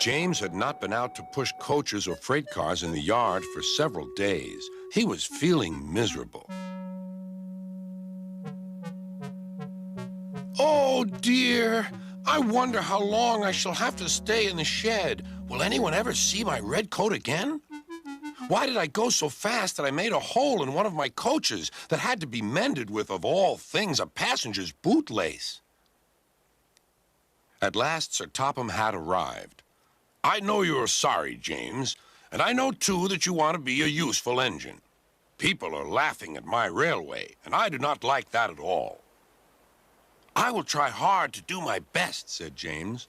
James had not been out to push coaches or freight cars in the yard for several days. He was feeling miserable. Oh, dear. I wonder how long I shall have to stay in the shed. Will anyone ever see my red coat again? Why did I go so fast that I made a hole in one of my coaches that had to be mended with, of all things, a passenger's bootlace? At last, Sir Topham Hatt arrived. I know you're sorry, James, and I know, too, that you want to be a useful engine. People are laughing at my railway, and I do not like that at all. I will try hard to do my best, said James.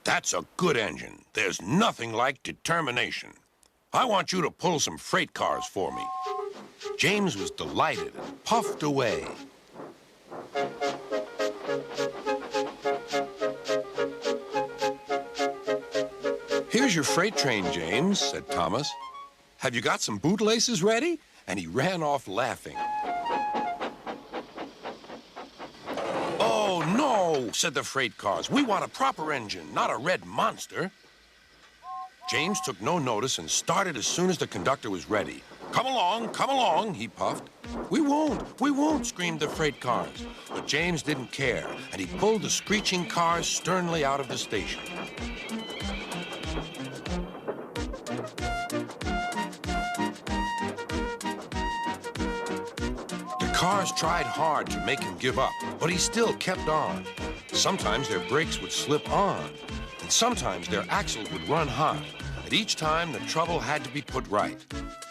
That's a good engine. There's nothing like determination. I want you to pull some freight cars for me. James was delighted and puffed away. Here's your freight train, James, said Thomas. Have you got some bootlaces ready? And he ran off laughing. Oh, no, said the freight cars. We want a proper engine, not a red monster. James took no notice and started as soon as the conductor was ready. Come along, he puffed. We won't, screamed the freight cars. But James didn't care, and he pulled the screeching cars sternly out of the station. The cars tried hard to make him give up, but he still kept on. Sometimes their brakes would slip on, and sometimes their axles would run hot. And each time the trouble had to be put right.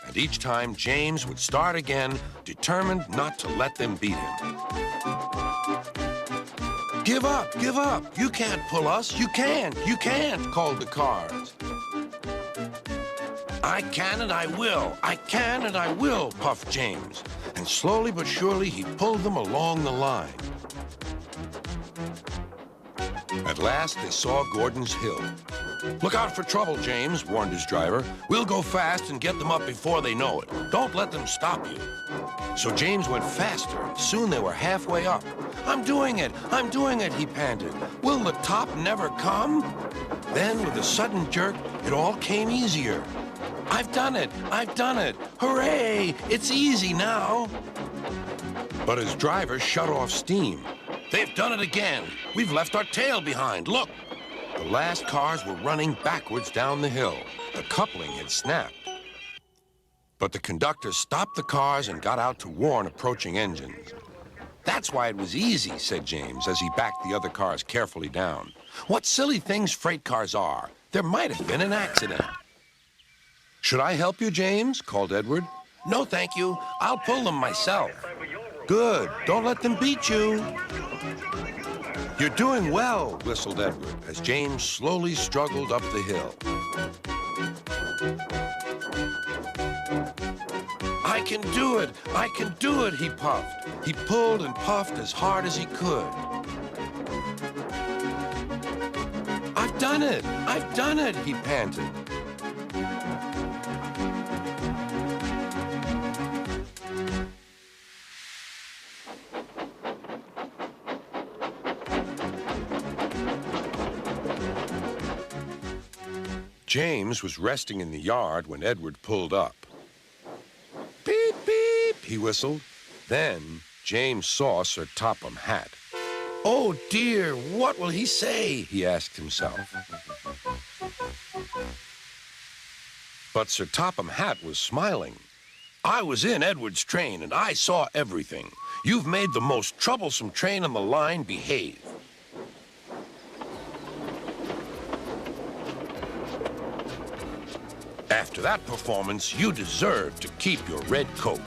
And each time James would start again, determined not to let them beat him. Give up, you can't pull us, you can't, called the cars. I can and I will, puffed James. And slowly but surely he pulled them along the line. At last they saw Gordon's Hill. Look out for trouble, James, warned his driver. We'll go fast and get them up before they know it. Don't let them stop you. So James went faster, and soon they were halfway up. I'm doing it, he panted. Will the top never come? Then, with a sudden jerk, it all came easier. I've done it! Hooray! It's easy now! But his driver shut off steam. They've done it again. We've left our tail behind. Look! The last cars were running backwards down the hill. The coupling had snapped. But the conductor stopped the cars and got out to warn approaching engines. That's why it was easy, said James, as he backed the other cars carefully down. What silly things freight cars are. There might have been an accident. Should I help you, James? Called Edward. No, thank you. I'll pull them myself. Good. Don't let them beat you. You're doing well, whistled Edward, as James slowly struggled up the hill. I can do it, he puffed. He pulled and puffed as hard as he could. I've done it, he panted. James was resting in the yard when Edward pulled up. Beep, beep, he whistled. Then James saw Sir Topham Hatt. Oh, dear, what will he say? He asked himself. But Sir Topham Hatt was smiling. I was in Edward's train, and I saw everything. You've made the most troublesome train on the line behave. After that performance, you deserve to keep your red coat.